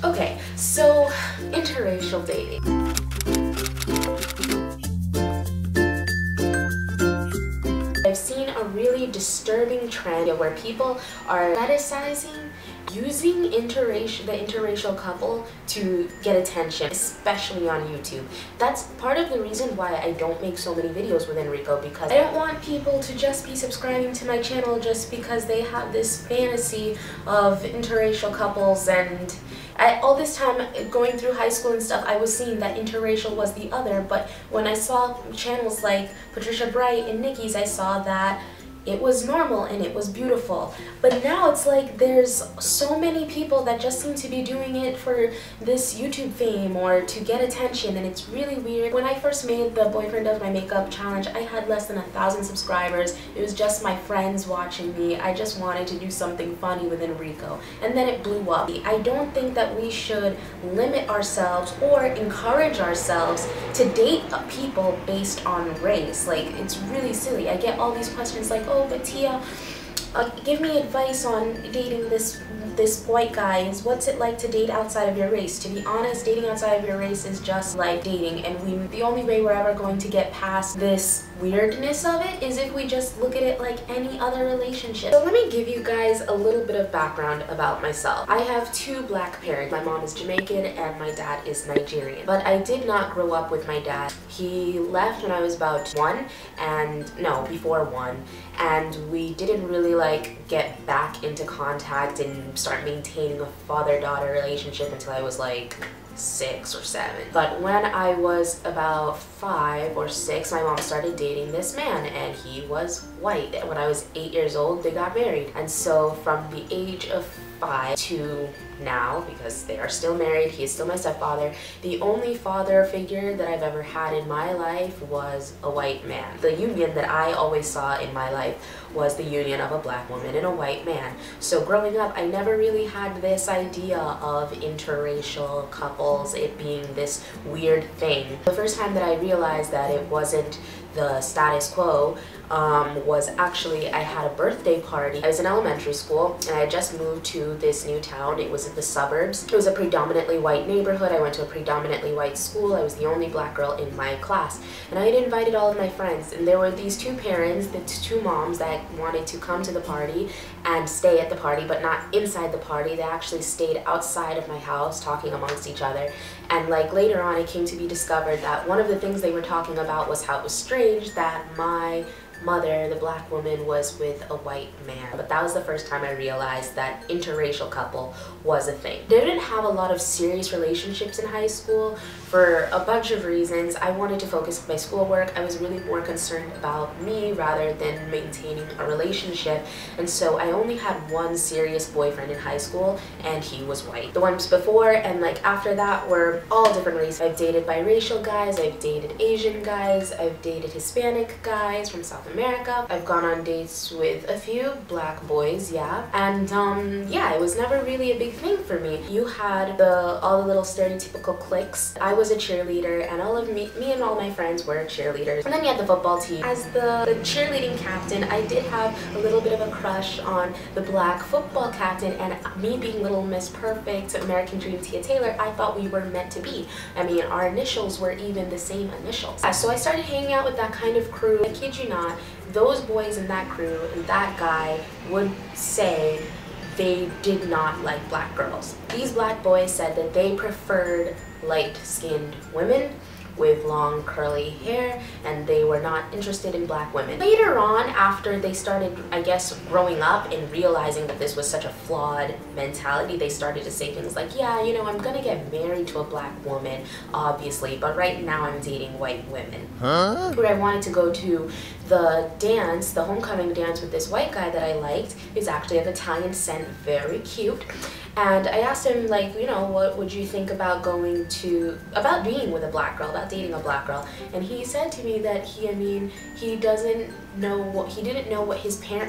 Okay, so interracial dating. I've seen a really disturbing trend where people are fetishizing using the interracial couple to get attention, especially on YouTube. That's part of the reason why I don't make so many videos with Enrico, because I don't want people to just be subscribing to my channel just because they have this fantasy of interracial couples. And all this time going through high school and stuff, I was seeing that interracial was the other, but when I saw channels like Patricia Bright and Nikki's, I saw that it was normal and it was beautiful. But now it's like there's so many people that just seem to be doing it for this YouTube fame or to get attention, and it's really weird. When I first made the Boyfriend Does My Makeup challenge, I had less than 1,000 subscribers. It was just my friends watching me. I just wanted to do something funny with Enrico, and then it blew up. I don't think that we should limit ourselves or encourage ourselves to date people based on race. Like, it's really silly. I get all these questions like, oh, but Tia, give me advice on dating this white guy. What's it like to date outside of your race? To be honest, dating outside of your race is just like dating, and the only way we're ever going to get past this weirdness of it is if we just look at it like any other relationship. So let me give you guys a little bit of background about myself. I have two black parents. My mom is Jamaican and my dad is Nigerian. But I did not grow up with my dad. He left when I was about before one, and we didn't really like get back into contact and start maintaining a father-daughter relationship until I was like 6 or 7. But when I was about 5 or 6, my mom started dating this man, and he was white. When I was 8 years old, they got married. And so from the age of 5 to now, because they are still married, he is still my stepfather, the only father figure that I've ever had in my life was a white man. The union that I always saw in my life was the union of a black woman and a white man. So growing up, I never really had this idea of interracial couples, it being this weird thing. The first time that I realized that it wasn't the status quo was actually, I had a birthday party. I was in elementary school and I had just moved to this new town. It was in the suburbs. It was a predominantly white neighborhood. I went to a predominantly white school. I was the only black girl in my class, and I had invited all of my friends, and there were these two parents, the two moms, that wanted to come to the party and stay at the party, but not inside the party. They actually stayed outside of my house talking amongst each other. And like later on, it came to be discovered that one of the things they were talking about was how it was strange that my mother, the black woman, was with a white man. But that was the first time I realized that interracial couple was a thing. I didn't have a lot of serious relationships in high school for a bunch of reasons. I wanted to focus on my schoolwork. I was really more concerned about me rather than maintaining a relationship, and so I only had one serious boyfriend in high school, and he was white. The ones before and like after that were all different races. I've dated biracial guys, I've dated Asian guys, I've dated Hispanic guys from South America. I've gone on dates with a few black boys, yeah. And yeah, it was never really a big thing for me. You had all the little stereotypical cliques. I was a cheerleader, and all of me and all my friends were cheerleaders. And then you had the football team. As the cheerleading captain, I did have a little bit of a crush on the black football captain, and me being Little Miss Perfect, American Dream Tia Taylor, I thought we were meant to be. I mean, our initials were even the same initials. So I started hanging out with that kind of crew. I kid you not, those boys in that crew and that guy would say they did not like black girls. These black boys said that they preferred light-skinned women with long curly hair, and they were not interested in black women. Later on, after they started, I guess, growing up and realizing that this was such a flawed mentality, they started to say things like, yeah, you know, I'm gonna get married to a black woman, obviously, but right now I'm dating white women. Huh? Where I wanted to go to the dance, the homecoming dance with this white guy that I liked. He was actually of Italian descent, very cute. And I asked him, like, you know, what would you think about being with a black girl, about dating a black girl? And he said to me that he doesn't know what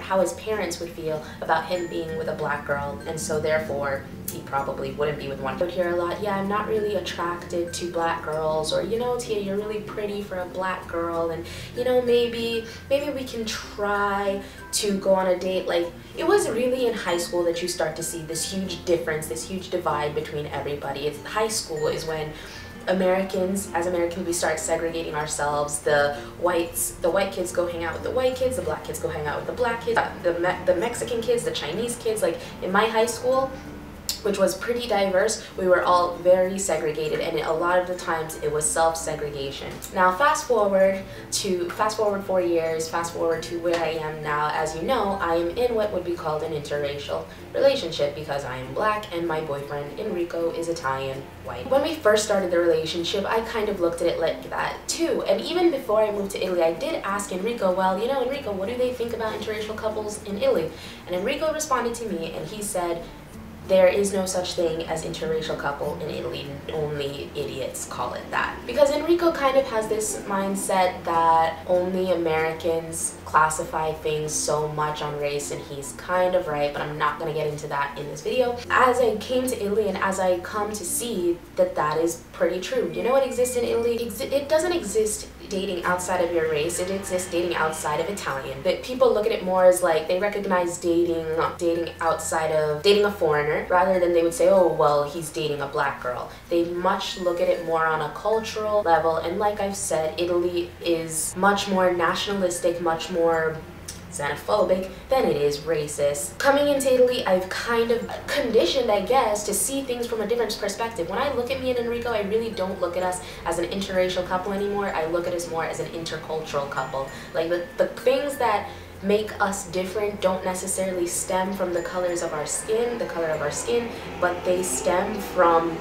how his parents would feel about him being with a black girl, and so therefore he probably wouldn't be with one. I would hear a lot, yeah, I'm not really attracted to black girls, or, you know, Tia, you're really pretty for a black girl, and, you know, maybe we can try to go on a date. Like, it was really in high school that you start to see this huge difference, this huge divide between everybody. High school is when as Americans, we start segregating ourselves. The white kids go hang out with the white kids, the black kids go hang out with the black kids, the Mexican kids, the Chinese kids. Like, in my high school, which was pretty diverse, we were all very segregated, and a lot of the times it was self-segregation. Now fast forward 4 years, fast forward to where I am now. As you know, I am in what would be called an interracial relationship because I am black and my boyfriend Enrico is Italian white. When we first started the relationship, I kind of looked at it like that too, and even before I moved to Italy, I did ask Enrico, well, you know, Enrico, what do they think about interracial couples in Italy? And Enrico responded to me and he said, there is no such thing as interracial couple in Italy, only idiots call it that. Because Enrico kind of has this mindset that only Americans classify things so much on race, and he's kind of right, but I'm not going to get into that in this video. As I came to Italy and as I come to see that that is pretty true. You know what exists in Italy? It doesn't exist dating outside of your race, it exists dating outside of Italian. But people look at it more as like they recognize dating outside of dating a foreigner, rather than they would say, oh, well, he's dating a black girl. They much look at it more on a cultural level, and like I've said, Italy is much more nationalistic, much more xenophobic than it is racist. Coming into Italy, I've kind of conditioned, I guess, to see things from a different perspective. When I look at me and Enrico, I really don't look at us as an interracial couple anymore. I look at us more as an intercultural couple. Like, the things that make us different don't necessarily stem from the color of our skin, but they stem from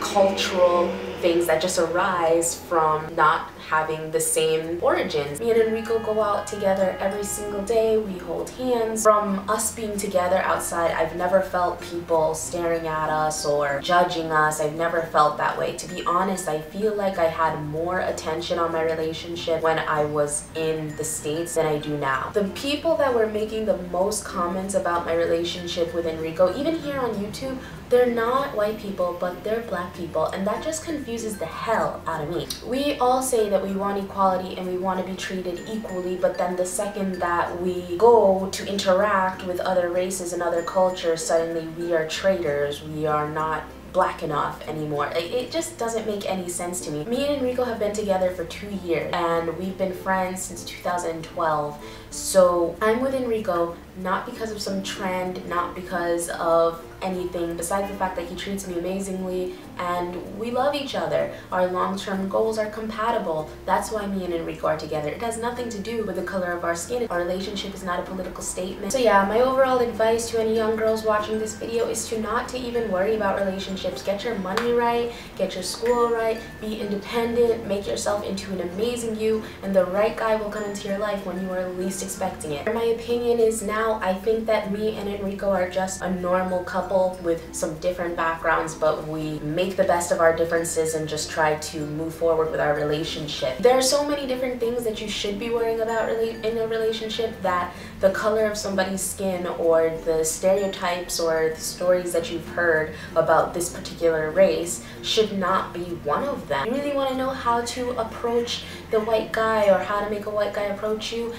cultural things that just arise from not having the same origins. Me and Enrico go out together every single day. We hold hands. From us being together outside, I've never felt people staring at us or judging us. I've never felt that way. To be honest, I feel like I had more attention on my relationship when I was in the States than I do now. The people that were making the most comments about my relationship with Enrico, even here on YouTube, they're not white people, but they're black people, and that just confuses the hell out of me. We all say that we want equality and we want to be treated equally, but then the second that we go to interact with other races and other cultures, suddenly we are traitors, we are not black enough anymore. It just doesn't make any sense to me. Me and Enrico have been together for 2 years, and we've been friends since 2012. So I'm with Enrico not because of some trend, not because of anything besides the fact that he treats me amazingly and we love each other. Our long-term goals are compatible. That's why me and Enrico are together. It has nothing to do with the color of our skin. Our relationship is not a political statement. So yeah, my overall advice to any young girls watching this video is to not to even worry about relationships. Get your money right, get your school right, be independent, make yourself into an amazing you, and the right guy will come into your life when you are least expecting it. My opinion is now, I think that me and Enrico are just a normal couple with some different backgrounds, but we make the best of our differences and just try to move forward with our relationship. There are so many different things that you should be worrying about in a relationship, that the color of somebody's skin or the stereotypes or the stories that you've heard about this particular race should not be one of them. You really want to know how to approach the white guy or how to make a white guy approach you?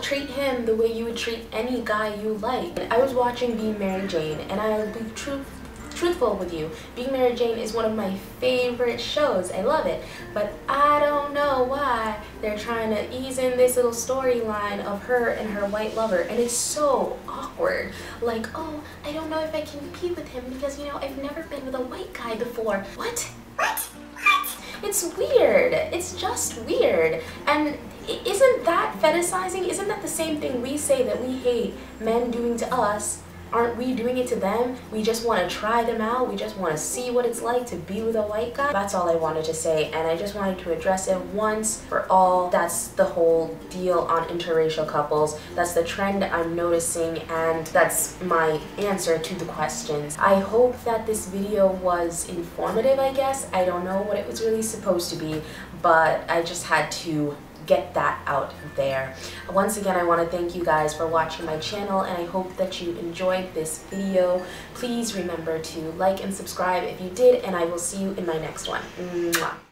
Treat him the way you would treat any guy you like. I was watching Being Mary Jane, and I'll be truthful with you. Being Mary Jane is one of my favorite shows. I love it. But I don't know why they're trying to ease in this little storyline of her and her white lover, and it's so awkward. Like, oh, I don't know if I can compete with him because, you know, I've never been with a white guy before. What? It's weird. It's just weird. And isn't that fetishizing? Isn't that the same thing we say that we hate men doing to us? Aren't we doing it to them? We just want to try them out. We just want to see what it's like to be with a white guy. That's all I wanted to say, and I just wanted to address it once for all. That's the whole deal on interracial couples. That's the trend I'm noticing, and that's my answer to the questions. I hope that this video was informative, I guess. I don't know what it was really supposed to be, but I just had to get that out there. Once again, I want to thank you guys for watching my channel, and I hope that you enjoyed this video. Please remember to like and subscribe if you did, and I will see you in my next one. Mwah.